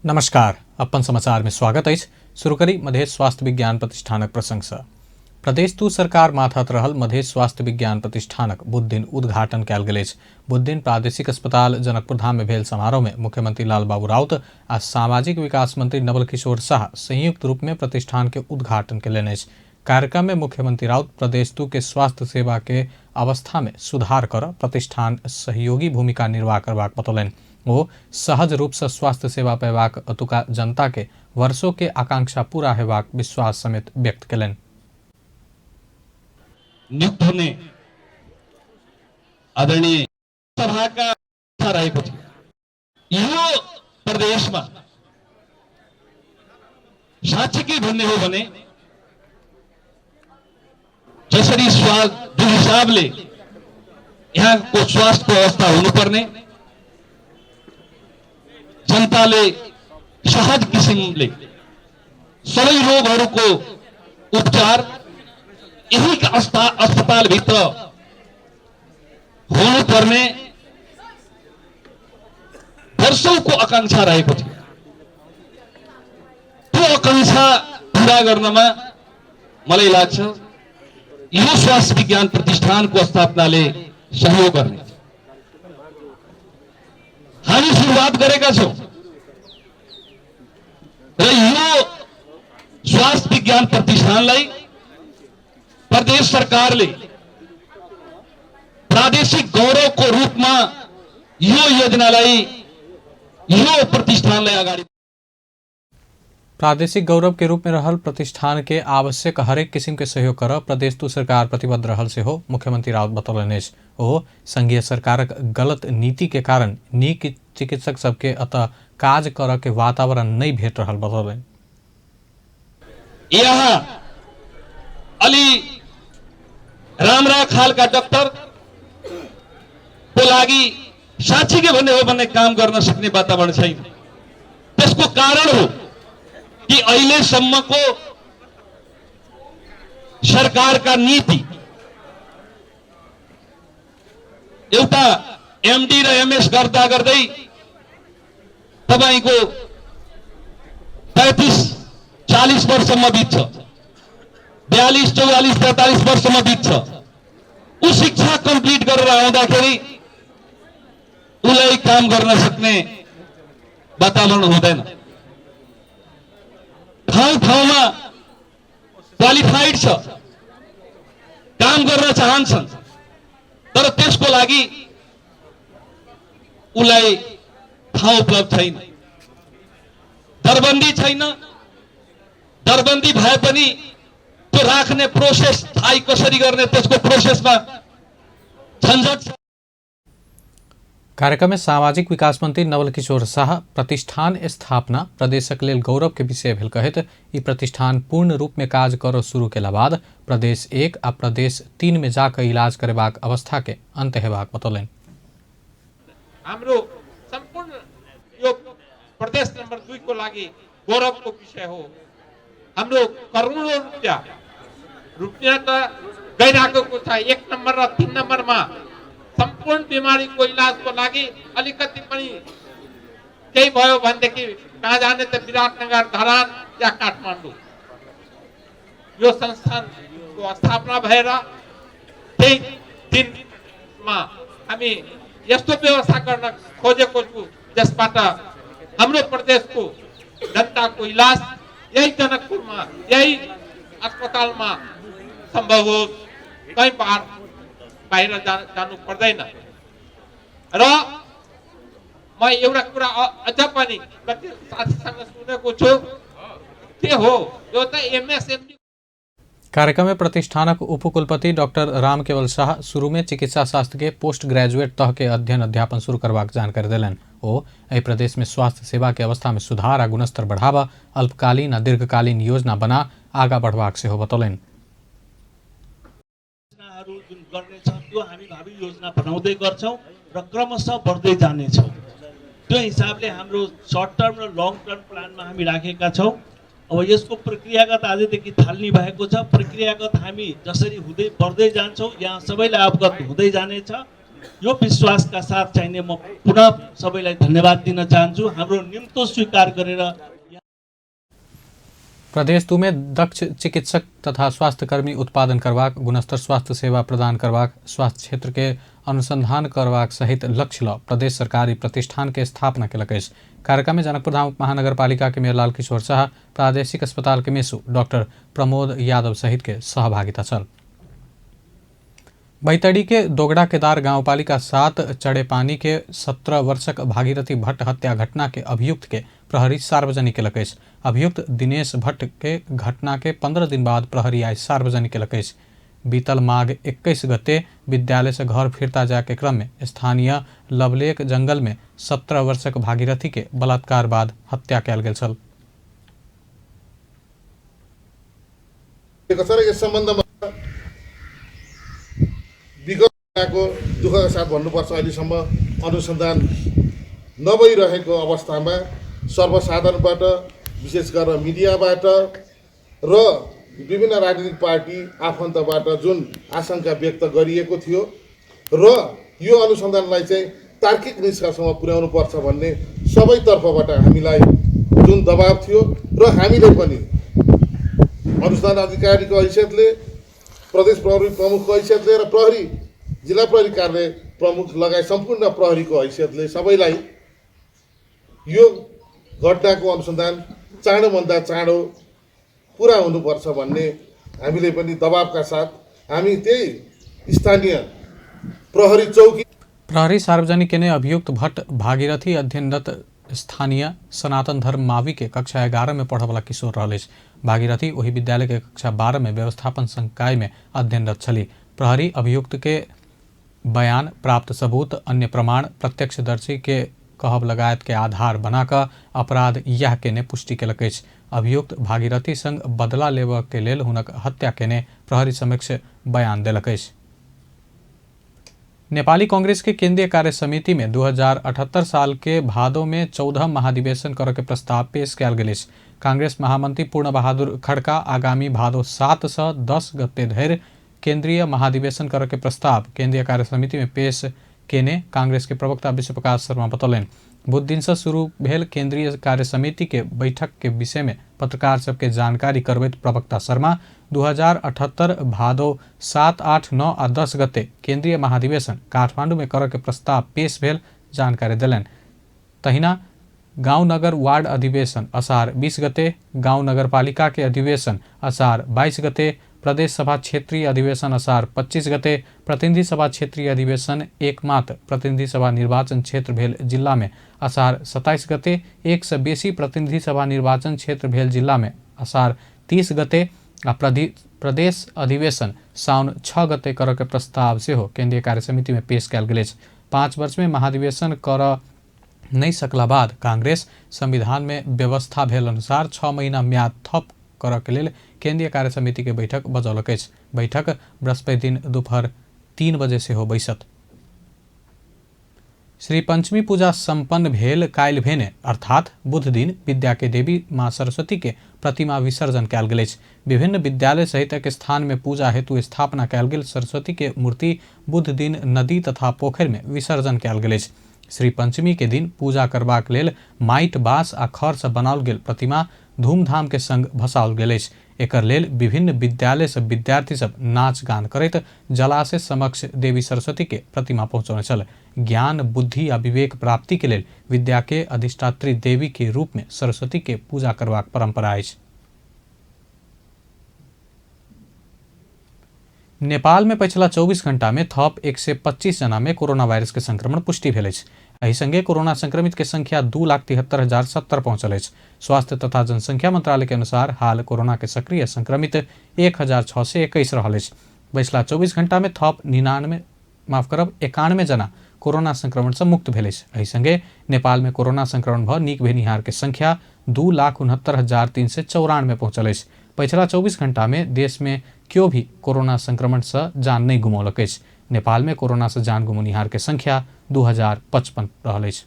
नमस्कार, अपन समाचार में स्वागत है। शुरू करी मधेश स्वास्थ्य विज्ञान प्रतिष्ठानक प्रसंग से। प्रदेश तू सरकार माथत रहल मधेश स्वास्थ्य विज्ञान प्रतिष्ठानक बुध दिन उद्घाटन कयल गेल अछि। बुध दिन प्रादेशिक अस्पताल जनकपुर धाम में भेल समारोह में मुख्यमंत्री लालबाबू राउत आ सामाजिक विकास मंत्री नवल किशोर शाह संयुक्त रूप में प्रतिष्ठान के उद्घाटन कयलनि अछि। कार्यक्रम में मुख्यमंत्री राउत प्रदेश तू के स्वास्थ्य सेवा के अवस्था में सुधार कर प्रतिष्ठान सहयोगी भूमिका निर्वाह करबाक बतौलनि। वो सहज रूप से स्वास्थ्य सेवा पेबाक अतुका जनता के वर्षों के आकांक्षा पूरा हेबाक विश्वास समेत व्यक्त कयलनि। नियुक्त होने आदरणीय सभा का रहेको थियो। यो प्रदेशमा साँच्चीकै भन्ने हो भने जसरी जुन हिसाबले यहाँको स्वास्थ्यको अवस्था हुनुपर्ने, जनताले सहज किसिमले सबै रोगहरूको उपचार यही अस्पताल भित्र हुनुपर्ने वर्षौंको आकांक्षा रहेको थियो। त्यो आकांक्षा पूरा गर्नमा मलाई लाग्छ यो स्वास्थ्य विज्ञान प्रतिष्ठानको स्थापनाले सहयोग गर्ने। हामी सुरुवात गरेका छौं र यो स्वास्थ्य विज्ञान प्रतिष्ठानलाई प्रदेश सरकारले प्रादेशिक गौरवको रूपमा यो योजनालाई, यो प्रतिष्ठानलाई अगाडि प्रादेशिक गौरव के रूप में रहल प्रतिष्ठान के आवश्यक हरेक किस्म के सहयोग कर प्रदेश तू सरकार प्रतिबद्ध रहल से हो मुख्यमंत्री राउत बतौलनि। ओ संघीय सरकारक गलत नीति के कारण नीक चिकित्सक सबके अतः काज कर के वातावरण नहीं भेट रहल बतौलनि। यहाँ अलि राम्रा खालका डाक्टर को लागि साँच्चीकै भन्ने हो भने काम गर्न सक्ने वातावरण छैन। त्यसको कारण हो कि अहिलेसम्मको सरकारका नीति एउटा एमडी र एमएस गर्दा गर्दै तपाईको 35-40 वर्षमा बित्छ, 42-44-43 वर्षमा बित्छ। ऊ शिक्षा कम्प्लिट गरेर आउँदाखेरि उसलाई काम गर्न सक्ने वातावरण हुँदैन। ठाउँमा क्वालिफाइड छ, काम गर्न चाहन्छन्, तर त्यसको लागि उसलाई ठाउँ उपलब्ध छैन, दरबन्दी छैन। दरबन्दी भए पनि त्यो राख्ने प्रोसेस थाहै कसरी गर्ने, त्यसको प्रोसेसमा झन्झट छ। कार्यक्रम में सामाजिक विकास मंत्री नवल किशोर शाह प्रतिष्ठान स्थापना प्रदेशक लेल गौरव के विषय भेल कहत ई प्रतिष्ठान पूर्ण रूप में काज कर शुरू केला बाद प्रदेश 1 आ प्रदेश 3 में जाकर इलाज करेबाक अवस्था के अंत हेबाक बतौलनि। हाम्रो संपूर्ण यो प्रदेश नंबर 2 को लागि गौरव को विषय हो। हाम्रो करोडौं रुपैयाँ त गइराखेको छ। 1 नंबर र 3 नंबरमा संपूर्ण बीमारी को इलाज को लागि अलिकति पनि केही भयो भनेदेखि कहाँ जाने त विराटनगर, धरान या काठमाडौँ। यो संस्थान को स्थापना भएर केही दिनमा हामी यस्तो व्यवस्था गर्न खोजेको छु जसबाट हाम्रो प्रदेशको जनताको इलाज यही जनकपुरमा, यही अस्पतालमा सम्भव हो, कहीँ बाहिर जानु पर्दैन। र म एउटा कुरा अझ पनि कति साथीसँग सुनेको छु, के हो यो त एमएसएमडी। कार्यक्रम में प्रतिष्ठानक उपकुलपति डॉक्टर राम केवल शाह शुरू में चिकित्सा शास्त्र के पोस्ट ग्रेजुएट तह के अध्ययन अध्यापन शुरू करबाक जानकारी दिलनि। ओ एहि प्रदेश में स्वास्थ्य सेवा के अवस्था में सुधार आ गुणस्तर बढ़ावा अल्पकालीन आ दीर्घकालीन योजना बना आगा बढ़बाक सेहो बतौलनि। जुन गर्नेछौँ त्यो हामी भावी योजना बनाउँदै गर्छौँ र क्रमशः बढ्दै जानेछौँ। त्यो हिसाबले हाम्रो सर्ट टर्म र लङ टर्म प्लानमा हामी राखेका छौँ। अब यसको प्रक्रियागत आजदेखि थाल्ने भएको छ। प्रक्रियागत हामी जसरी हुँदै बढ्दै जान्छौँ यहाँ सबैलाई अवगत हुँदै जानेछ। यो विश्वासका साथ चाहिने म पुनः सबैलाई धन्यवाद दिन चाहन्छु हाम्रो निम्तो स्वीकार गरेर प्रदेश 2 में दक्ष चिकित्सक तथा स्वास्थ्यकर्मी उत्पादन करवाक, गुणस्तर स्वास्थ्य सेवा प्रदान करवाक, स्वास्थ्य क्षेत्र के अनुसंधान करवाक सहित लक्ष्य ल प्रदेश सरकारी प्रतिष्ठान के स्थापना केलक अछि। कार्यक्रम में जनकपुर धाम महानगरपालिका के मेयर लाल किशोर शाह, प्रादेशिक अस्पताल के मेसू डॉक्टर प्रमोद यादव सहित के सहभागिता छल। बैतडी के दोगड़ा केदार गांवपालिका 7 चढ़े पानी के 17 वर्षक भागीरथी भट्ट हत्या घटना के अभियुक्त के प्रहरी सार्वजनिक केलक अछि। अभियुक्त दिनेश भट्ट के घटना के 15 दिन बाद प्रहरी आज सार्वजनिक केलक अछि। बीतल माघ 21 गते विद्यालय से घर फिरता जाके क्रम में स्थानीय लवलेक जंगल में 17 वर्षक भागीरथी के बलात्कार बाद हत्या कयल गेल छल। विगतको दुःखका साथ भन्नुपर्छ, अहिलेसम्म अनुसन्धान नभइरहेको अवस्थामा सर्वसाधारणबाट, विशेष गरेर मिडियाबाट र विभिन्न राजनीतिक पार्टी आफन्तबाट जुन आशंका व्यक्त गरिएको थियो र यो अनुसन्धानलाई चाहिँ तार्किक निष्कर्षमा पुर्याउनु पर्छ भन्ने सबैतर्फबाट हामीलाई जुन दबाब थियो र हामीले पनि अनुसन्धान अधिकारीको हैसियतले, प्रदेश प्रहरी प्रमुखको हैसियतले र प्रहरी जिल्ला प्रहरी कार्यालय प्रमुख लगायत सम्पूर्ण प्रहरीको हैसियतले सबैलाई यो घटनाको अनुसन्धान चाँडोभन्दा चाँडो पुरा हुनुपर्छ भन्ने हामीले पनि दबावका साथ हामी त्यही स्थानीय प्रहरी चौकी प्रहरी सार्वजनिक केने अभियुक्त भट्ट भागीरथी अध्ययनरत स्थानीय सनातन धर्म मावी के कक्षा 11 में पढ़ वाला किशोर रहल अछि। भागीरथी वही विद्यालय के कक्षा 12 में व्यवस्थापन संकाय में अध्ययनरत छली। प्रहरी अभियुक्त के बयान, प्राप्त सबूत, अन्य प्रमाण, प्रत्यक्षदर्शी के कहब लगायत के आधार बनाकर अपराध यह केने पुष्टि केलक अछि। अभियुक्त भागीरथी संग बदला लेबऽ के लेल हुनक हत्या केने प्रहरी समक्ष बयान देलक अछि। नेपाली कांग्रेस के केंद्रीय कार्य समिति में 2078 साल के भादो में 14 महाधिवेशन करे के प्रस्ताव पेश कयल गेल अछि। कांग्रेस महामंत्री पूर्ण बहादुर खड़का आगामी भादो 7 से 10 गते धरि केंद्रीय महाधिवेशन करे के प्रस्ताव केंद्रीय कार्य समिति में पेश केने कांग्रेस के प्रवक्ता विश्व प्रकाश शर्मा बतौलनि। बुध दिन से शुरू भेल केंद्रीय कार्य समिति के बैठक के विषय में पत्रकार सबके जानकारी करबैत प्रवक्ता शर्मा 2078 भादो 7, 8, 9 आ 10 गते केंद्रीय महाधिवेशन काठमांडू में करे के प्रस्ताव पेश भेल जानकारी देलनि। तहिना गांव नगर वार्ड अधिवेशन असार 20 गते, गांव नगरपालिका के अधिवेशन असार 22 गते, प्रदेश सभा क्षेत्रीय अधिवेशन असार 25 गते, प्रतिनिधि सभा क्षेत्रीय अधिवेशन एकमात्र प्रतिनिधि सभा निर्वाचन क्षेत्र भेल जिला में असार 27 गते, एक से बेसी प्रतिनिधि सभा निर्वाचन क्षेत्र भेल जिला में असार 30 गते आ प्रदेश अधिवेशन साउन 6 गते कर के प्रस्ताव से हो केंद्रीय कार्य समिति में पेश कयल गेल अछि। 5 वर्ष में महाधिवेशन कर नहीं सकला बाद कांग्रेस संविधान में व्यवस्था भेल अनुसार 6 महीना म्याद थप कर के लेल केंद्रीय कार्य समिति के बैठक बजौलक अछि। बैठक बृहस्पति दिन दोपहर 3 बजे से हो बैसत। श्री पंचमी पूजा संपन्न भेल काल्हि भेने अर्थात बुध दिन विद्या के देवी माँ सरस्वती के प्रतिमा विसर्जन कयल गेल अछि। विभिन्न विद्यालय सहित एक स्थान में पूजा हेतु स्थापना कयल गेल सरस्वती के मूर्ति बुध दिन नदी तथा पोखरि में विसर्जन कयल गेल अछि। श्री पंचमी के दिन पूजा करबाक लेल माटि, बाँस आ खड़ से बनाओल गेल प्रतिमा धूमधाम के संग भसाओल गेल अछि। एकर लेल विभिन्न विद्यालय से विद्यार्थी सब नाच गान करैत जलाशय समक्ष देवी सरस्वती के प्रतिमा पहुंचौने छल। ज्ञान, बुद्धि आ विवेक प्राप्ति के लेल विद्या के अधिष्ठात्री देवी के रूप में सरस्वती के पूजा करबाक परंपरा अछि। नेपाल में पिछला 24 घंटा में थप 125 जना में कोरोना वायरस के संक्रमण पुष्टि भेल अछि। एहि संगे कोरोना संक्रमित के संख्या 2,73,070 पहुंचल अछि। स्वास्थ्य तथा जनसंख्या मंत्रालय के अनुसार हाल कोरोना के सक्रिय संक्रमित 1,621 रहल अछि। पिछला 24 घंटा में थप 91 जना कोरोना संक्रमण से मुक्त भेल अछि। एहि संगे नेपाल में कोरोना संक्रमण भ नीक भेनिहार के संख्या 2,69,394 पहुंचल अछि। पिछला 24 घंटा में देश में क्यों भी कोरोना संक्रमण से जान नहीं गुमौलक अछि। नेपाल में कोरोना से जान गुमनिहार के संख्या 2055 रहल अछि।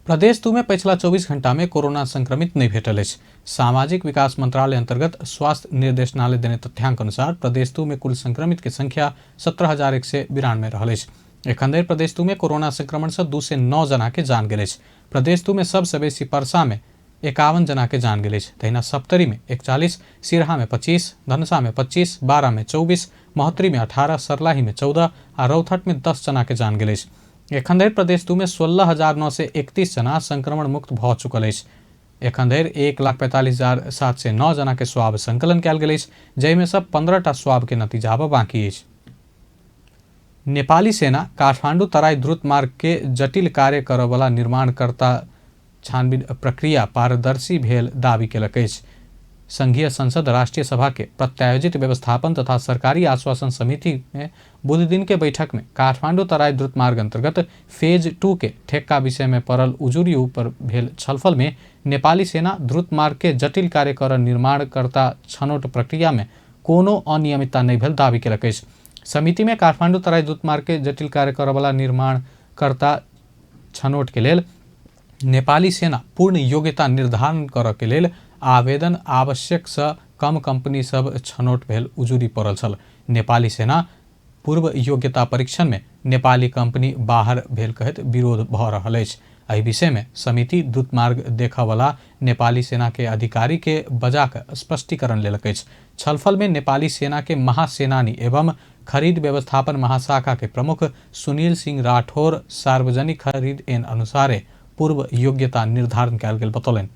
प्रदेश 2 में पिछला 24 घंटा में कोरोना संक्रमित नहीं भेटल अछि। सामाजिक विकास मंत्रालय अंतर्गत स्वास्थ्य निर्देशनालय देने तथ्यांक अनुसार प्रदेश 2 में कुल संक्रमित के संख्या 17,192 रहल अछि। एखन धरि प्रदेश 2 में कोरोना संक्रमण से 209 जना के जान गेल अछि। प्रदेश 2 में सबसे बेसी परसा में 51 जना के जान गेल अछि। तहिना सप्तरी में 41, सिरहा में 25, धनुषा में 25, बारा में 24, महोत्तरी में 18, सरलाही में 14 आ रौथट में 10 जना के जान गेल अछि। एखन धरि प्रदेश 2 में 16,931 जना संक्रमण मुक्त भऽ चुकल अछि। एखन धरि 1,45,709 जना के स्वाब संकलन कयल गेल अछि, जाहिमे सँ 15टा स्वाब के नतीजा आबऽ बाकी अछि। नेपाली सेना काठमांडू तराई द्रुत मार्ग के जटिल कार्य करय वाला निर्माणकर्ता छानबीन प्रक्रिया पारदर्शी भेल दावी केलक अछि। संघीय संसद राष्ट्रीय सभा के प्रत्यायोजित व्यवस्थापन तथा सरकारी आश्वासन समिति में बुध दिन के बैठक में काठमांडू तराई द्रुत मार्ग अंतर्गत फेज 2 के ठेक्का विषय में पड़ल उजुरी ऊपर भेल छलफल में नेपाली सेना द्रुत मार्ग के जटिल कार्य कर निर्माणकर्ता छनौट प्रक्रिया में कोनो अनियमितता नहीं भेल दावी केलक अछि। समिति में काठमांडू तराई द्रुत मार्ग के जटिल कार्य करय वाला निर्माणकर्ता छनौट के लेल नेपाली सेना पूर्ण योग्यता निर्धारण करय के लेल आवेदन आवश्यक सँ कम कंपनी सब छनौट भेल उजुरी पड़ल छल। नेपाली सेना पूर्व योग्यता परीक्षण में नेपाली कंपनी बाहर भेल कहैत विरोध भऽ रहल अछि। एहि विषय में समिति द्रुत मार्ग देखऽ वाला नेपाली सेना के अधिकारी के बजा कऽ स्पष्टीकरण लेलक अछि। छलफल में नेपाली सेना के महासेनानी एवं खरीद व्यवस्थापन महाशाखा के प्रमुख सुनील सिंह राठौर सार्वजनिक खरीद एन अनुसारे पूर्व योग्यता निर्धारण कयल गेल बतौलनि।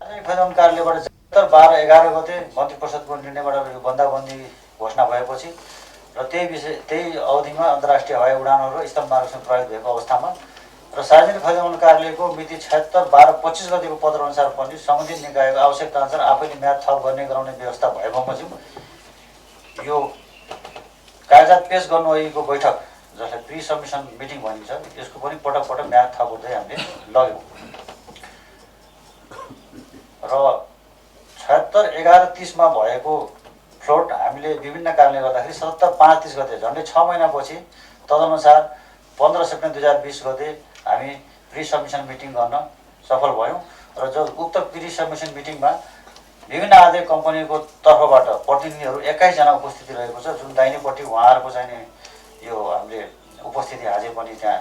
खरिद कार्यालयबाट 12-11 गते मन्त्री परिषदको निर्णयबाट यो बन्दाबन्दी घोषणा भएपछि र त्यही अवधिमा अन्तर्राष्ट्रिय हवाई उडानहरू स्थल मार्गसँग प्रभावित भएको अवस्थामा र सार्वजनिक खरिद कार्यालयको मिति 76/12/25 गतेको पत्र अनुसार पनि सम्बन्धित निकायको आवश्यकता अनुसार आफैले म्याद थप गर्ने गराउने व्यवस्था भए बमोजिम यो कागजात पेश गर्नु अघिको बैठक जसलाई प्री सबमिसन मिटिङ भनिन्छ यसको पनि पटक पटक म्याद थप गर्दै हामीले लग्यौँ र 76/11/30 मा भएको फ्लोट हामीले विभिन्न कारणले गर्दाखेरि 77/5/30 गते झन्डै 6 महिनापछि तदनुसार 15 सेप्टेम्बर 2020 गते हामी प्री सबमिसन मिटिङ गर्न सफल भयौँ र जो उक्त प्री सबमिसन मिटिङमा विभिन्न आदि कम्पनीको तर्फबाट प्रतिनिधिहरू 21 जना उपस्थिति रहेको छ, जुन दाहिनेपट्टि उहाँहरूको चाहिँ यो हामीले उपस्थिति हाजिर पनि त्यहाँ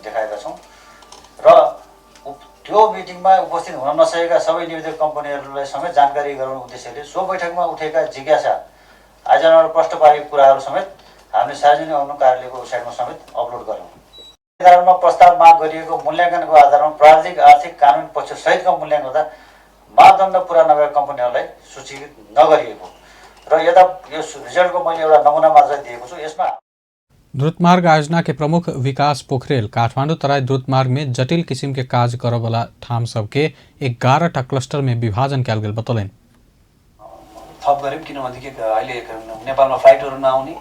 देखाएका छौँ र त्यो मिटिङमा उपस्थित हुन नसकेका सबै निवेदक कम्पनीहरूलाई समेत जानकारी गराउने उद्देश्यले सो बैठकमा उठेका जिज्ञासा आयोजनाबाट प्रश्न पारेको कुराहरू समेत हामीले सार्वजनिक आउनु कार्यालयको वेबसाइटमा समेत अपलोड गर्यौँ। निर्धारणमा प्रस्ताव माग गरिएको मूल्याङ्कनको आधारमा प्राविधिक आर्थिक कानुनी पक्ष सहितको मूल्याङ्कन गर्दा मापदण्ड पुरा नभएका कम्पनीहरूलाई सूचीकृत नगरिएको र यता यो रिजल्टको मैले एउटा नमुना मात्र दिएको छु। यसमा द्रुत मार्ग आयोजना के प्रमुख विकास पोखरेल काठमांडू तराई द्रुत मार्ग में जटिल किसिम के कार्य करय वाला ठाम सबके 11टा क्लस्टर में विभाजन कयल गेल बतौलनि। थप गऱ्यौँ किनभनेदेखि अहिले नेपालमा फ्लाइटहरू नआउने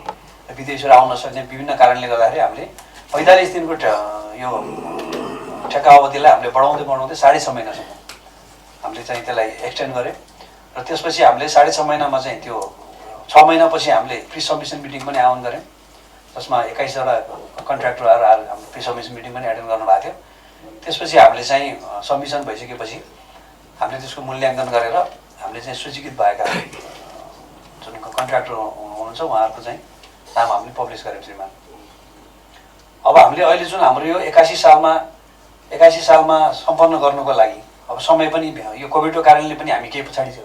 विदेशहरू आउन सक्ने विभिन्न कारणले गर्दाखेरि हामीले 45 दिनको यो ठेक्का अवधिलाई हामीले बढाउँदै 6.5 महिनासम्म हामीले चाहिँ त्यसलाई एक्सटेन्ड गऱ्यौँ र त्यसपछि हामीले 6.5 महिनामा चाहिँ त्यो 6 महिनापछि हामीले प्री सबमिसन मिटिङ पनि आह्वान गऱ्यौँ जसमा 21 जना कन्ट्र्याक्टरहरू हाम्रो प्री सबमिसन मिटिङ पनि एटेन्ड गर्नुभएको थियो। त्यसपछि हामीले चाहिँ सबमिसन भइसकेपछि हामीले त्यसको मूल्याङ्कन गरेर हामीले चाहिँ सूचीकृत भएका जुन कन्ट्र्याक्टर हुनुहुन्छ उहाँहरूको चाहिँ नाम हामीले पब्लिस गऱ्यौँ श्रीमान। अब हामीले अहिले जुन हाम्रो यो 81 सालमा सम्पन्न गर्नुको लागि अब समय पनि यो कोभिडको कारणले पनि हामी केही पछाडि छ।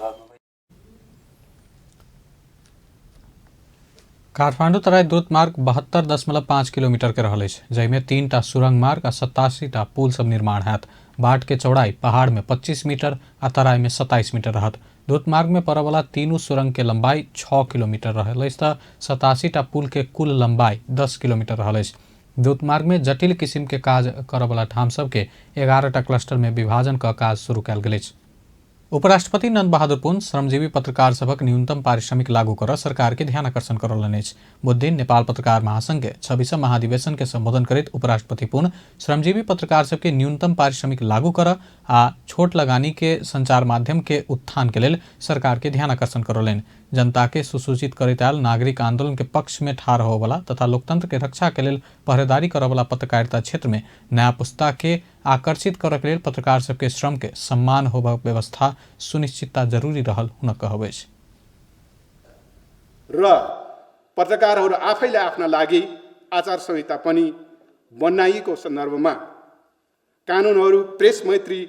काठमांडू तराई द्रुत मार्ग 72.5 किलोमीटर के रहल अछि, जाहिमे 3टा सुरंग मार्ग आ 87टा पुल सब निर्माण हैत। बाट के चौड़ाई पहाड़ में 25 मीटर आ तराई में 27 मीटर रहत। द्रुत मार्ग में पड़े वाला तीनों सुरंग के लंबाई 6 किलोमीटर रहल अछि त 87टा पुल के कुल लंबाई 10 किलोमीटर रहल अछि। द्रुत मार्ग में जटिल किसिम के काज करय वाला ठाम सबके 11टा क्लस्टर में विभाजन का काज शुरू कयल गेल अछि। उपराष्ट्रपति नंद बहादुर पुन श्रमजीवी पत्रकार सभक न्यूनतम पारिश्रमिक लागू कर सरकार के ध्यान आकर्षण करौलनि अछि। बुध दिन नेपाल पत्रकार महासंघ के 26वां महाधिवेशन के संबोधन करैत उपराष्ट्रपति पुन श्रमजीवी पत्रकार सबके न्यूनतम पारिश्रमिक लागू कर आ छोट लगानी के संचार माध्यम के उत्थान के लेल सरकार के ध्यान आकर्षण करौलनि। जनता के सुसूचित करिताल नागरिक आंदोलन के पक्ष में ठाड़ होवला तथा लोकतंत्र के रक्षा के लेल पहरेदारी करवला पत्रकारिता क्षेत्र में नया पुस्ता के आकर्षित करऽ के लेल पत्रकार सबके श्रम के सम्मान होबक व्यवस्था सुनिश्चितता जरूरी रहल हुन कहबै छ। र पत्रकारहरू आफैले आफ्ना लागि आचार संहिता पनि बनाइएको सन्दर्भमा कानुनहरू प्रेस मैत्री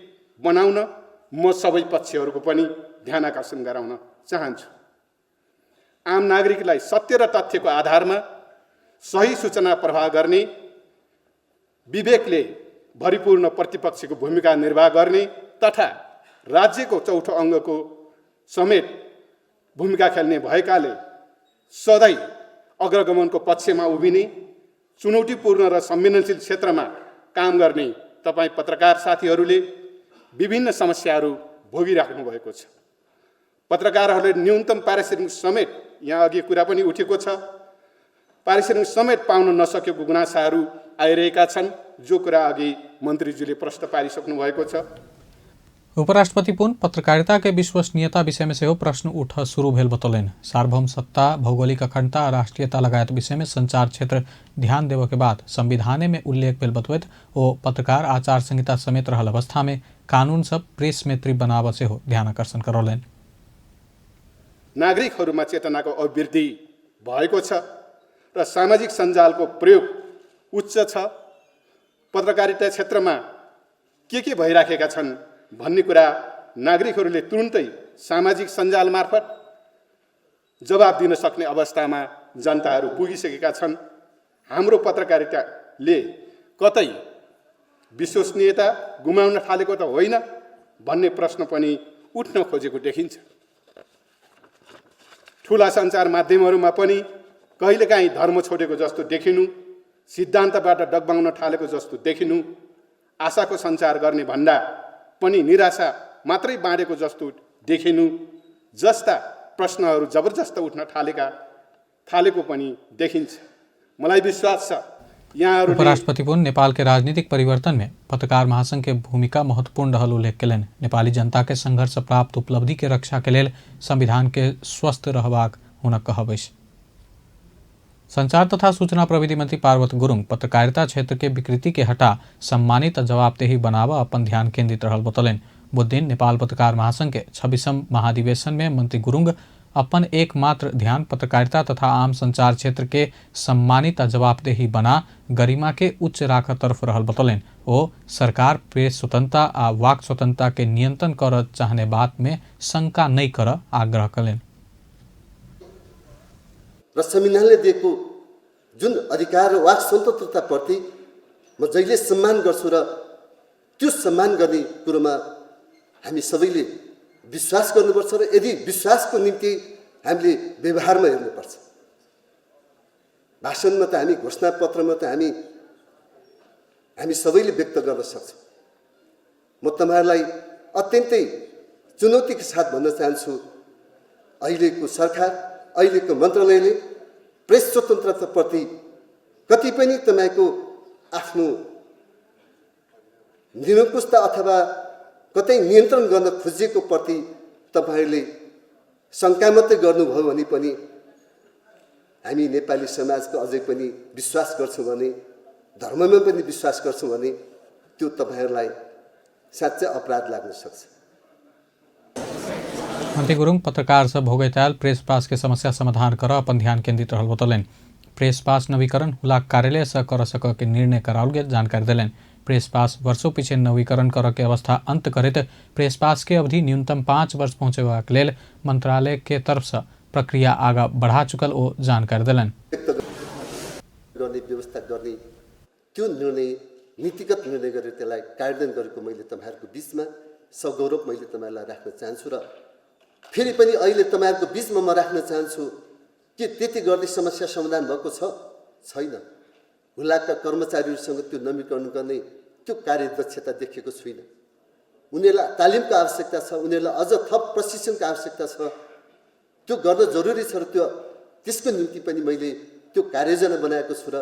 बनाउन म सबै पक्षहरूको पनि ध्यान आकर्षण गराउन चाहन्छु। आम नागरिकलाई सत्य र तथ्यको आधारमा सही सूचना प्रवाह गर्ने, विवेकले भरिपूर्ण प्रतिपक्षको भूमिका निर्वाह गर्ने तथा राज्यको चौथो अङ्गको समेत भूमिका खेल्ने भएकाले सधैँ अग्रगमनको पक्षमा उभिने, चुनौतीपूर्ण र संवेदनशील क्षेत्रमा काम गर्ने तपाईँ पत्रकार साथीहरूले विभिन्न समस्याहरू भोगिराख्नु भएको छ। पत्रकारहरूले न्यूनतम पारिश्रमिक समेत, यहाँ अघि कुरा पनि उठेको छ, पारिश्रमिक समेत पाउन नसकेको गुनासाहरू आइरहेका छन्, जो कुरा अघि मन्त्रीज्यूले प्रश्न पारिसक्नु भएको छ। उपराष्ट्रपति पुन पत्रकारिता के विश्वसनीयता विषय में से प्रश्न उठ शुरू भेल बतौलन। सार्वभौम सत्ता, भौगोलिक अखंडता और राष्ट्रीयता लगायत विषय में संचार क्षेत्र ध्यान देव के बाद संविधान में उल्लेख भेल बतबैत ओ पत्रकार आचार संहिता समेत रहल अवस्था में कानून सब प्रेस मैत्री बनाव से हो ध्यान आकर्षण करौलन। नागरिकहरूमा चेतनाको अभिवृद्धि भएको छ र सामाजिक सञ्जालको प्रयोग उच्च छ। पत्रकारिता क्षेत्रमा के भइराखेका छन् भन्ने कुरा नागरिकहरूले तुरुन्तै सामाजिक सञ्जाल मार्फत जवाब दिन सक्ने अवस्थामा जनताहरू पुगिसकेका छन्। हाम्रो पत्रकारिताले कतै विश्वसनीयता गुमाउन थालेको त होइन भन्ने प्रश्न पनि उठ्न खोजेको देखिन्छ। ठुला सञ्चार माध्यमहरूमा पनि कहिलेकाहीँ धर्म छोडेको जस्तो देखिनु, सिद्धान्तबाट डगबाउन थालेको जस्तो देखिनु, आशाको सञ्चार गर्ने भन्दा पनि निराशा मात्रै बाँडेको जस्तो देखिनु जस्ता प्रश्नहरू जबरजस्त उठ्न थालेको पनि देखिन्छ। मलाई विश्वास छ यहाँहरूले उपराष्ट्रपति पुन नेपाल के राजनीतिक परिवर्तन में पत्रकार महासंघ के भूमिका महत्वपूर्ण रहल उल्लेख केलन। नेपाली जनता के संघर्ष प्राप्त उपलब्धि के रक्षा के लेल संविधान के स्वस्थ रहबाक हुन कहबै। संचार तथा सूचना प्रविधि मंत्री पार्वत गुरुङ पत्रकारिता क्षेत्र के विकृति के हटा सम्मानित जवाबदेही बनावा अपन ध्यान केंद्रित रहल बतौलन। बुध दिन नेपाल पत्रकार महासंघ के 26वां महाधिवेशन में मंत्री गुरुङ अपन एकमात्र ध्यान पत्रकारिता तथा आम संचार क्षेत्र के सम्मानित जवाबदेही बना गरिमा के उच्च राख तरफ रहल बतौलन। ओ सरकार प्रेस स्वतंत्रता आ वाक स्वतंत्रता के नियंत्रण कर चाहने बात में शंका नहीं कर आग्रह करें। र संविधानले दिएको जुन अधिकार र वाक स्वतन्त्रताप्रति म जहिले सम्मान गर्छु र त्यो सम्मान गर्ने कुरोमा हामी सबैले विश्वास गर्नुपर्छ र यदि विश्वासको निम्ति हामीले व्यवहारमा हेर्नुपर्छ। भाषणमा त हामी, घोषणापत्रमा त हामी सबैले व्यक्त गर्न सक्छौँ। म तपाईहरुलाई अत्यन्तै चुनौतीको साथ भन्न चाहन्छु, अहिलेको सरकार, अहिलेको मन्त्रालयले प्रेस स्वतन्त्रताप्रति कति पनि तपाईको आफ्नो निरङ्कुशता अथवा कतै नियन्त्रण गर्न खोजेको प्रति तपाईहरुले शंका मात्रै गर्नुभयो भने पनि हामी नेपाली समाजको अझै पनि विश्वास गर्छौँ भने, धर्ममा पनि विश्वास गर्छौँ भने त्यो तपाईहरुलाई साँच्चै अपराध लाग्न सक्छ। मंत्री गुरुङ पत्रकार सब भोगैताल प्रेस पास के समस्या समाधान कर अपन ध्यान केंद्रित रहल बतौलन। प्रेस पास नवीकरण हुलाक कार्यालय से कर सक के निर्णय कराओल गेल जानकारी दिलन। प्रेस पास वर्षों पीछे नवीकरण कर के अवस्था अंत करित प्रेस पास के अवधि न्यूनतम 5 वर्ष पहुंचेबाक लेल मंत्रालय के तरफ से प्रक्रिया आगा बढ़ा चुकल ओ जानकारी दिलन। व्यवस्था गर्ने त्यो निर्णय नीतिगत निर्णय गरेर त्यसलाई कार्यान्वयन गरेको मैले तपाईहरुको बीचमा सगौरव मैले तपाईहरुलाई राख्न चाहन्छु र फेरि पनि अहिले तपाईहरुको बीचमा म राख्न चाहन्छु कि त्यति गर्दै समस्या समाधान भएको छैन। हुलाकका कर्मचारीहरूसँग त्यो नवीकरण गर्ने त्यो कार्यदक्षता देखेको छुइनँ। उनीहरूलाई तालिमको आवश्यकता छ, उनीहरूलाई अझ थप प्रशिक्षणको आवश्यकता छ, त्यो गर्न जरुरी छ र त्यसको निम्ति पनि मैले त्यो कार्ययोजना बनाएको छु र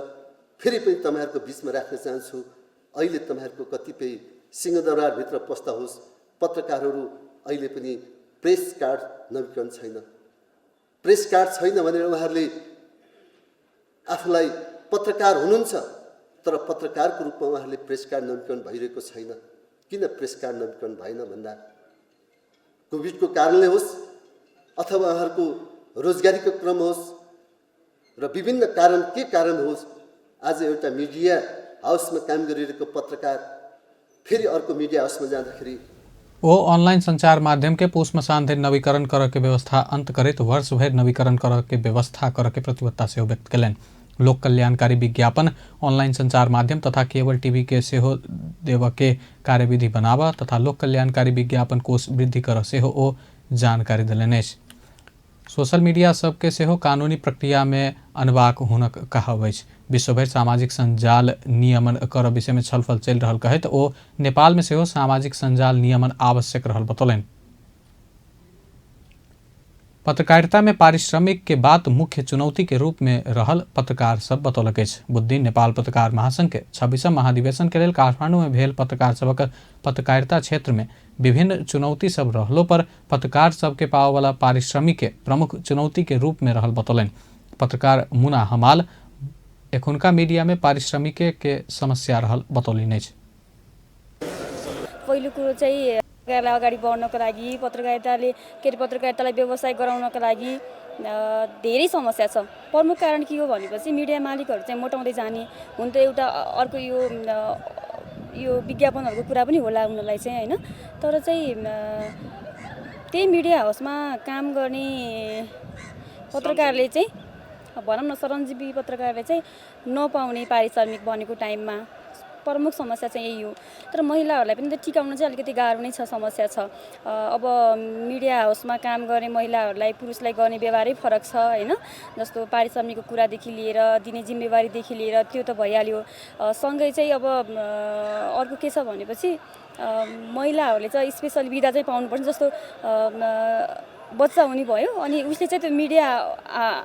फेरि पनि तपाईहरुको बीचमा राख्न चाहन्छु। अहिले तपाईहरुको कतिपय सिंहदरबारभित्र पस्दा होस्, पत्रकारहरू अहिले पनि प्रेस कार्ड नवीकरण छैन, प्रेस कार्ड छैन भनेर उहाँहरूले आफूलाई पत्रकार हुनुहुन्छ, तर पत्रकारको रूपमा उहाँहरूले प्रेस कार्ड नवीकरण भइरहेको छैन। किन प्रेस कार्ड नवीकरण भएन भन्दा कोभिडको कारणले होस् अथवा उहाँहरूको रोजगारीको क्रम होस् र विभिन्न कारण होस्, आज एउटा मिडिया हाउसमा काम गरिरहेको पत्रकार फेरि अर्को मिडिया हाउसमा जाँदाखेरि वो ऑनलाइन संचार माध्यम के पूस मसान्धे नवीकरण कर के व्यवस्था अंत करे तो वर्ष भर नवीकरण कर के व्यवस्था कर के प्रतिबद्धता से व्यक्त कलन। लोक कल्याणकारी विज्ञापन ऑनलाइन संचार माध्यम तथा केबल टीवी के सेहो देव के कार्यविधि बनावा तथा लोक कल्याणकारी विज्ञापन कोष वृद्धि कर सेहो ओ जानकारी दिलनेछ। सोशल मीडिया सबके सेहो कानूनी प्रक्रिया में अनबाक हुनक कहावै। विश्वभर सामाजिक संजाल नियमन कर विषय में छलफल चल रहल कहे तो ओ नेपाल में सेहो सामाजिक संजाल नियमन आवश्यक रहल बतौलन। पत्रकारिता में पारिश्रमिक के बाद मुख्य चुनौती के रूप में रहल पत्रकार सब बतौलक। बुद्धिन नेपाल पत्रकार महासंघ के 26वां महाधिवेशन के लिए काठमांडू में भेल पत्रकार सबक पत्रकारिता क्षेत्र में विभिन्न चुनौती सब रहलो पर पत्रकार सब के पाव वाला पारिश्रमिक के प्रमुख चुनौती के रूप में रहल बतौलन। पत्रकार मुना हमाल एखुनका मीडिया में पारिश्रमिक के समस्या रहल बतौलिने। पहिलो कुरो चाहिँ पत्रकारलाई अगाडि बढ्नको लागि पत्रकारितालाई व्यवसाय गराउनको लागि धेरै समस्या छ। प्रमुख कारण के हो भनेपछि मिडिया मालिकहरू चाहिँ मोटाउँदै जाने हुन त एउटा अर्को यो विज्ञापनहरूको कुरा पनि होला उनीहरूलाई चाहिँ हैन, तर चाहिँ त्यही मिडिया हाउसमा काम गर्ने पत्रकारले चाहिँ भनौँ न सरञ्जीवी पत्रकारले चाहिँ नपाउने पारिश्रमिक बनेको टाइममा प्रमुख समस्या चाहिँ यही हो। तर महिलाहरूलाई पनि त टिकाउन चाहिँ अलिकति गाह्रो नै छ, समस्या छ। अब मिडिया हाउसमा काम गर्ने महिलाहरूलाई पुरुषलाई गर्ने व्यवहारै फरक छ हैन। जस्तो पारिश्रमिकको कुरादेखि लिएर दिने जिम्मेवारीदेखि लिएर त्यो त भइहाल्यो। सँगै चाहिँ अब अर्को के छ भनेपछि महिलाहरूले चाहिँ स्पेशल बिदा चाहिँ पाउनुपर्छ। जस्तो बच्चा हुने भयो अनि उसले चाहिँ त्यो मिडिया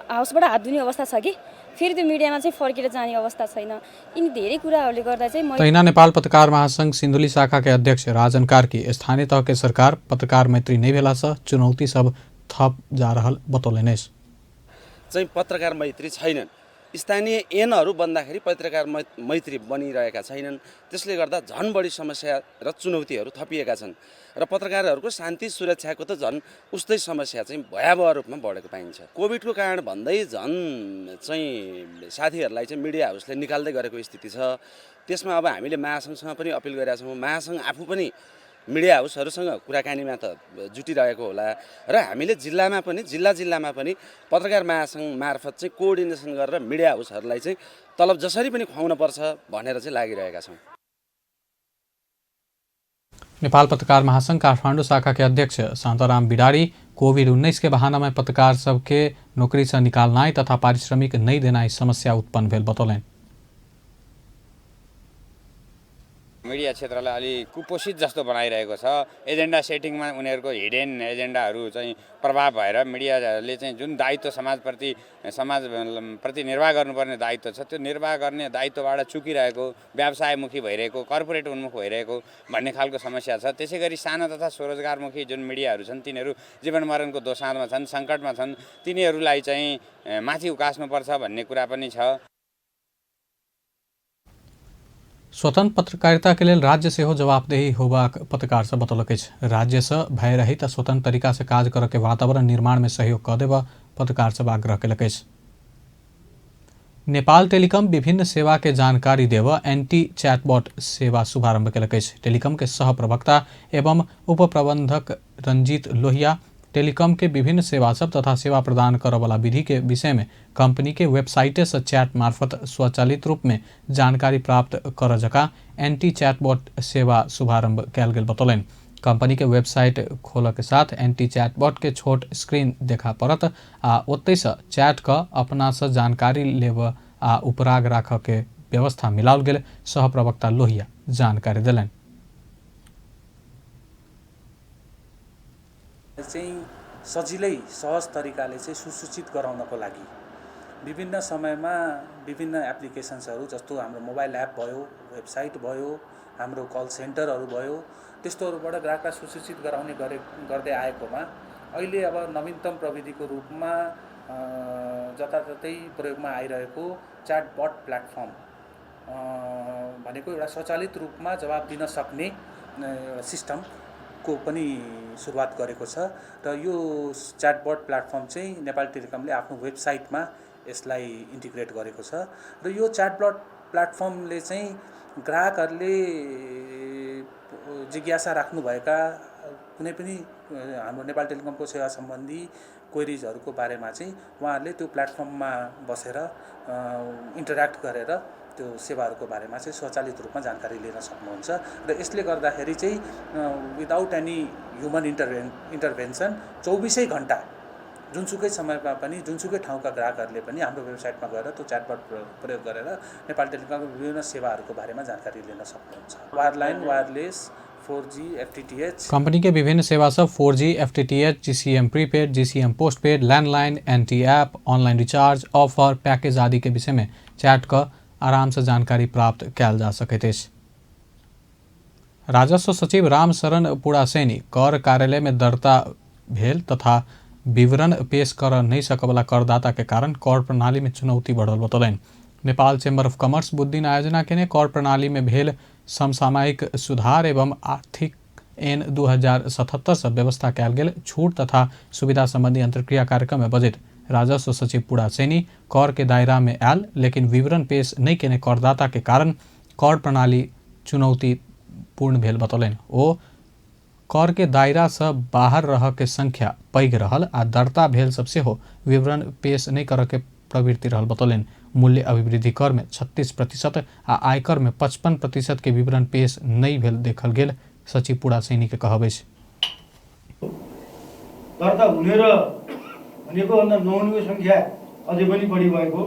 हाउसबाट हात धुने अवस्था छ कि फेरि त्यो मिडियामा चाहिँ फर्केर जाने अवस्था छैन। यिनी धेरै कुराहरूले गर्दा चाहिँ तैना नेपाल पत्रकार महासंघ सिन्धुली शाखा के अध्यक्ष राजन कार्की स्थानीय तह के सरकार पत्रकार मैत्री नहीं भेला से चुनौती सब थप जा रहल बतौलने। चाहिँ पत्रकार मैत्री छैनन्, स्थानीय ऐनहरू बन्दाखेरि पत्रकार मैत्री बनिरहेका छैनन्। त्यसले गर्दा झन बढी समस्या र चुनौतीहरू थपिएका छन् र पत्रकारहरूको शान्ति सुरक्षाको त झन उस्तै समस्या चाहिँ भयावह रूपमा बढेको पाइन्छ। कोभिडको कारण भन्दै झन चाहिँ साथीहरूलाई चाहिँ मिडिया हाउसले निकाल्दै गरेको स्थिति छ। त्यसमा अब हामीले महासंघसँग पनि अपिल गरेका छौँ। महासंघ आफू पनि मिडिया हाउसहरूसँग कुराकानीमा त जुटिरहेको होला र हामीले जिल्लामा पनि पत्रकार महासंघ मार्फत चाहिँ कोअर्डिनेसन गरेर मिडिया हाउसहरूलाई चाहिँ तलब जसरी पनि खुवाउन पर्छ भनेर चाहिँ लागिरहेका छौँ। नेपाल पत्रकार महासंघ काठमांडू शाखा के अध्यक्ष शांताराम बिडारी कोविड-19 के बहाना में पत्रकार सबके नौकरी से निकालना तथा पारिश्रमिक नहीं देना समस्या उत्पन्न भेल बतौलन। मिडिया क्षेत्रलाई अलि कुपोषित जस्तो बनाइरहेको छ। एजेन्डा सेटिङमा उनीहरूको हिडेन एजेन्डाहरू चाहिँ प्रभाव भएर मिडियाले चाहिँ जुन दायित्व समाजप्रति निर्वाह गर्नुपर्ने दायित्व छ त्यो निर्वाह गर्ने दायित्वबाट चुकिरहेको, व्यवसायमुखी भइरहेको, कर्पोरेट उन्मुख भइरहेको भन्ने खालको समस्या छ। त्यसैगरी सानो तथा स्वरोजगारमुखी जुन मिडियाहरू छन् तिनीहरू जीवन मरणको दोसाँधमा छन्, सङ्कटमा छन्, तिनीहरूलाई चाहिँ माथि उकास्नुपर्छ भन्ने कुरा पनि छ। स्वतंत्र पत्रकारिता के लिए राज्य से हो जवाबदेही होगा पत्रकार से बतौलक। राज्य से भय रहित स्वतंत्र तरीका से कार्य करके वातावरण निर्माण में सहयोग कर देव पत्रकार सब आग्रह कलक। नेपाल टेलिकम विभिन्न सेवा के जानकारी देव एंटी चैटबॉट सेवा शुभारंभ कलक। टेलिकम के सह प्रवक्ता एवं उप प्रबंधक रंजीत लोहिया टेलिकम के विभिन्न सेवा सब तथा सेवा प्रदान कर वाला विधि के विषय में कंपनी के वेबसाइट से चैट मार्फत स्वचालित रूप में जानकारी प्राप्त कर जका एंटी चैटबॉट सेवा शुभारंभ कैल गेल बतौलन। कंपनी के वेबसाइट खोल के साथ एंटी चैटबॉट के छोट स्क्रीन देखा पड़त आ ओते से चैट का अपना से जानकारी लेव आ उपराग राख के व्यवस्था मिलाल गेल सह प्रवक्ता लोहिया जानकारी दिलन। चाहिँ सजिलै सहज तरिकाले चाहिँ सुसूचित गराउनको लागि विभिन्न समयमा विभिन्न एप्लिकेसन्सहरू जस्तो हाम्रो मोबाइल एप भयो, वेबसाइट भयो, हाम्रो कल सेन्टरहरू भयो, त्यस्तोहरूबाट ग्राहकलाई सुसूचित गराउने गर्दै आएकोमा अहिले अब नवीनतम प्रविधिको रूपमा जताततै प्रयोगमा आइरहेको च्याटबट प्लेटफर्म भनेको एउटा स्वचालित रूपमा जवाब दिन सक्ने एउटा सिस्टमको पनि सुरुवात गरेको छ र यो च्याटबट प्लेटफर्म चाहिँ नेपाल टेलिकमले आफ्नो वेबसाइटमा यसलाई इन्टिग्रेट गरेको छ र यो च्याटबट प्लेटफर्मले चाहिँ ग्राहकहरूले जिज्ञासा राख्नुभएका कुनै पनि हाम्रो नेपाल टेलिकमको सेवा सम्बन्धी क्वेरिजहरूको बारेमा चाहिँ उहाँहरूले त्यो प्लेटफर्ममा बसेर इन्टरेक्ट गरेर त्यो सेवाहरूको बारेमा चाहिँ स्वचालित रूपमा जानकारी लिन सक्नुहुन्छ र यसले गर्दाखेरि चाहिँ विदाउट एनी ह्युमन इन्टरभेन्सन 24 घण्टा जुनसुकै समयमा पनि जुनसुकै ठाउँका ग्राहकहरूले पनि हाम्रो वेबसाइटमा गएर त्यो च्याटबट प्रयोग गरेर नेपाल टेलिकमको विभिन्न सेवाहरूको बारेमा जानकारी लिन सक्नुहुन्छ। Wireline, wireless, 4G, FTTH। Company के विभिन्न सेवा सब 4G, FTTH, GCM prepaid, GCM postpaid, landline, NT app, online recharge, offer, package आदि के विषय में चैट कर आराम से जानकारी प्राप्त कैल जा सकैत अछि। राजस्व सचिव राम शरण पुडासेनी कर कार्यालय में दर्ता भेल तथा विवरण पेश कर नहीं सकवला करदाता के कारण कर प्रणाली में चुनौती बढ़ल बतौलन। नेपाल चेम्बर ऑफ कॉमर्स बुद्धिन आयोजना के कर प्रणाली में भेल समसामयिक सुधार एवं आर्थिक ऐन 2077 से व्यवस्था कैल गेल छूट तथा सुविधा संबंधी अंतर्क्रिया कार्यक्रम में बजट राजस्व सचिव पुडासेनी कर के दायरा में आयल लेकिन विवरण पेश नहीं केने करदाता के कारण कर प्रणाली चुनौतीपूर्ण भेल बतौलन। ओ कर के दायरा से बाहर रह के संख्या पैघ रहल आ दर्ता भेल सबसे हो विवरण पेश नहीं कर के प्रवृत्ति रहल बतौलन। मूल्य अभिवृद्धि कर में 36% आ आयकर में 55% के विवरण पेश नहीं भेल देखल गेल सचिव पुडासेनी के कहबै छ। दर्ता हुने र भनेको भन्दा नहुनेको संख्या अझै पनि बढी भएको,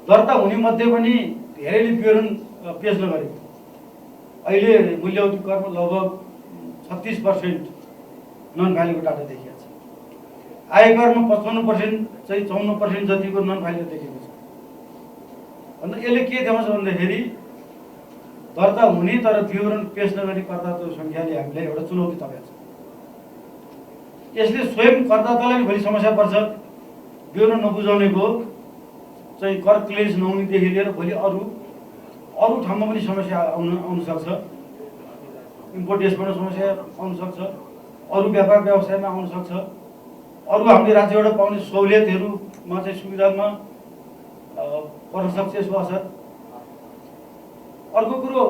दर्ता हुने मध्ये पनि धेरैले विवरण पेश नगरे। अहिले मूल्यवर्धित करमा लगभग 36% नन भ्यालुको डाटा देखिएको छ। आयकरमा 55% चाहिँ 54% जतिको नन भ्यालु देखिएको छ। अन्त यसले के देखाउँछ भन्दाखेरि दर्ता हुने तर विवरण पेश नगरी करदाताको संख्याले हामीलाई एउटा चुनौती तकाएको छ। यसले स्वयं करदातालाई भोलि समस्या पर्छ। विवरण नबुझाउनेको चाहिँ कर क्लेज नहुनेदेखि लिएर भोलि अरू ठाउँमा पनि समस्या आउन सक्छ। इम्पोर्ट एक्सपोर्टमा समस्या आउन सक्छ, अरू व्यापार व्यवसायमा आउन सक्छ, अरू हामीले राज्यबाट पाउने सहुलियतहरूमा चाहिँ सुविधामा पर्न सक्छ यसको असर। अर्को कुरो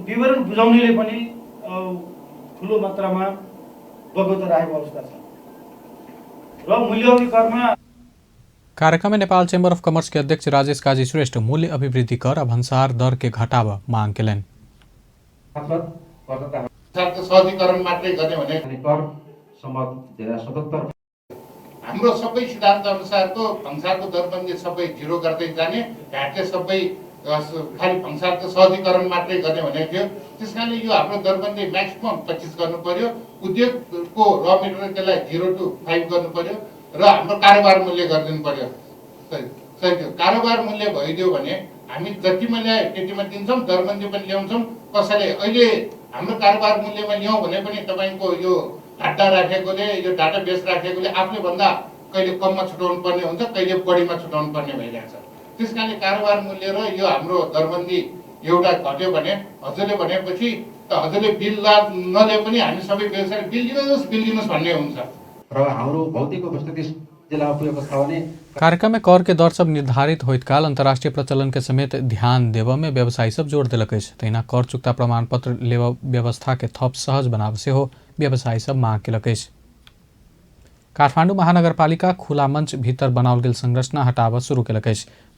विवरण बुझाउनेले पनि ठुलो मात्रामा बगौता राखेको अवस्था छ र मूल्यवर्धित करमा। कार्यक्रम में नेपाल चेम्बर ऑफ कॉमर्स के अध्यक्ष राजेश काजी श्रेष्ठ मूल्य अभिवृद्धि कर अब भन्सार दर के घटाव मांग केलन। सहजीकरण मात्रै गर्ने भने कर सम्बन्ध 2077 हाम्रो सबै सिद्धान्त अनुसारको भन्सारको दरबन्दी सबै जिरो गर्दै जाने, भ्याटले सबै खाली भन्सारको सहजीकरण मात्रै गर्ने भनेको थियो। त्यसकारणले यो हाम्रो दरबन्दी म्याक्सिमम 25 गर्नु पर्यो, उद्योगको र मेटेरियललाई 0 to 5 गर्नु पर्यो र हाम्रो कारोबार मूल्य गरिदिनु पर्यो। सही कारोबार मूल्य भइदियो भने हामी जतिमा ल्याए त्यतिमा दिन्छौँ, दरबन्दी पनि ल्याउँछौँ। कसैले अहिले हाम्रो कारोबार मूल्यमा ल्याउँ भने पनि तपाईँको यो डाटा राखेकोले, यो डाटा बेस राखेकोले आफूले भन्दा कहिले कममा छुटाउनु पर्ने हुन्छ, कहिले बढीमा छुटाउनु पर्ने भइरहेको छ। त्यसकारणले कारोबार मूल्य र यो हाम्रो दरबन्दी एउटा घट्यो भने हजुरले भनेपछि त हजुरले बिल नले पनि हामी सबै व्यवसायले बिल दिनुहोस् भन्ने हुन्छ र हाम्रो भौतिक उपस्थिति जिल्ला उपयोग छ भने। कार्यक्रम में कर के दर सब निर्धारित होइत काल अंतर्राष्ट्रीय प्रचलन के समेत ध्यान देव में व्यवसायी सब जोड़ दिलक। तहिना कर चुक्ता प्रमाण पत्र लेव व्यवस्था के थप सहज बनाव से हो व्यवसायी सब मांग केलक। काठमाडौँ महानगरपालिका खुला मंच भीतर बनाओल गेल संरचना हटाव शुरू केलक।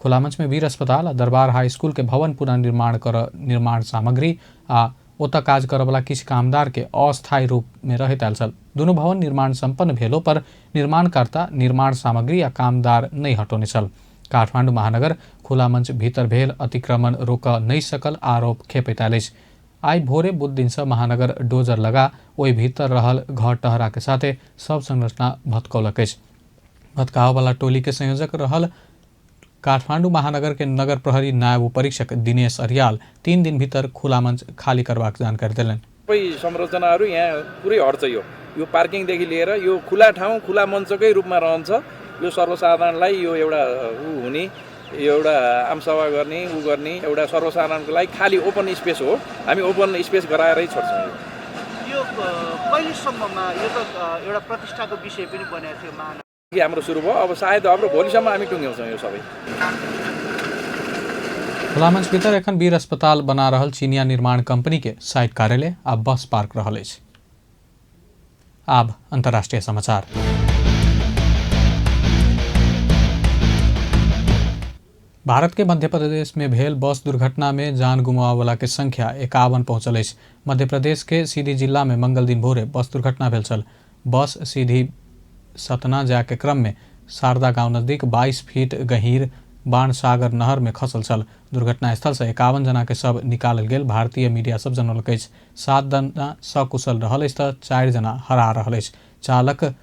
खुला मंच में वीर अस्पताल आ दरबार हाई स्कूल के भवन पुनर्निर्माण कर निर्माण सामग्री आ ओतऽ काज करवला किछु कामदार के अस्थायी रूप में रहैत आयल छल। दुनू भवन निर्माण संपन्न भेलो पर निर्माणकर्ता निर्माण सामग्री आ कामदार नहीं हटौने छल। काठमाडौँ महानगर खुला मंच भीतर भेल अतिक्रमण रोक नहीं सकल आरोप खेपैत आयल। आई भोरे बुध दिन से महानगर डोजर लगा ओहि भीतर रहल घर टहरा के साथे सब संरचना भत्कौलक। भत्काव वाला टोली के संयोजक रहल काठमाडौँ महानगर के नगर प्रहरी नायब उपरीक्षक दिनेश अरियाल 3 दिन भीतर खुला मंच खाली करवाक जानकारी दिलन। सबै संरचनाहरू यहाँ पुरै हट्छ। यो पार्किङदेखि लिएर यो खुला ठाउँ खुला मञ्चकै रूपमा रहन्छ यो सर्वसाधारणलाई यो एउटा हुने एउटा आमसभा गर्ने गर्ने एउटा सर्वसाधारणको लागि खाली ओपन स्पेस हो। हामी ओपन स्पेस गराएरै छोड्छौँ। यो कहिलेसम्ममा यो त एउटा प्रतिष्ठाको विषय पनि बनेको थियो कि हाम्रो सुरु भयो, अब सायद हाम्रो भोलिसम्म हामी टुङ्ग्याउँछौँ यो सबै। खुला मंच भीतर एखन वीर अस्पताल बना रहल चीनिया निर्माण कंपनी के साइट कार्यालय आ बस पार्क रहल अछि। आब अंतर्राष्ट्रीय समाचार। भारत के मध्य प्रदेश में भेल बस दुर्घटना में जान गुमावला के संख्या 51 पहुंचल अछि। मध्य प्रदेश के सीधी जिला में मंगल दिन भोरे बस दुर्घटना भेल छल। बस सीधी सतना जाय के क्रम में शारदा गांव नजदीक 22 फीट गहीर बाणसागर नहर में खसल छल। दुर्घटना स्थल से 51 जना के शव निकालल गेल। भारतीय मीडिया सब जनौलक अछि 7 जना सकुशल रहल अछि तऽ 4 जना हरा रहल अछि। चालक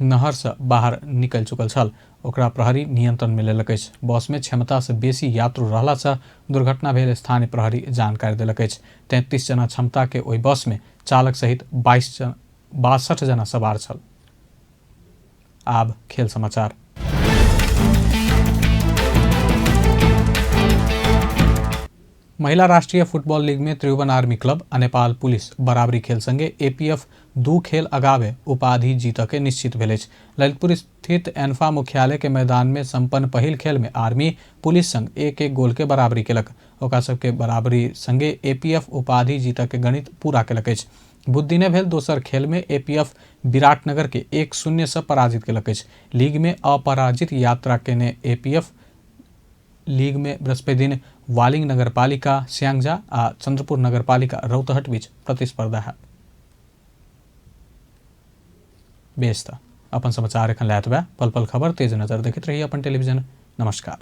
नहर से बाहर निकल चुकल छल, ओकरा प्रहरी नियंत्रण में लेलक अछि। बस में क्षमता से बेसी यात्रु रहला से दुर्घटना भेल स्थानीय प्रहरी जानकारी देलक अछि। 33 जना क्षमता के ओहि बस में चालक सहित 62 जना सवार छल। आब खेल समाचार। महिला राष्ट्रीय फुटबॉल लीग में त्रिभुवन आर्मी क्लब आ नेपाल पुलिस बराबरी खेल संगे एपीएफ 2 खेल अगावे उपाधि जीत के निश्चित भेल अछि। ललितपुर स्थित एनफा मुख्यालय के मैदान में संपन्न पहिल खेल में आर्मी पुलिस संग 1-1 गोल के बराबरी केलक। ओकरा सबके बराबरी संगे एपीएफ उपाधि जीत के गणित पूरा केलक अछि। बुध दिने भेल दोसर खेल में एपीएफ विराटनगर के 1-0 से पराजित केलक अछि। लीग में अपराजित यात्रा केने एपीएफ लीग में बृहस्पति दिन वालिङ नगरपालिका स्याङ्जा आ चन्द्रपुर नगरपालिका रौतहट बीच प्रतिस्पर्धा है। बेस त अपन समाचार एखन लायत बा। पल पल खबर तेज नजर देखित रही अपन टेलीविजन। नमस्कार।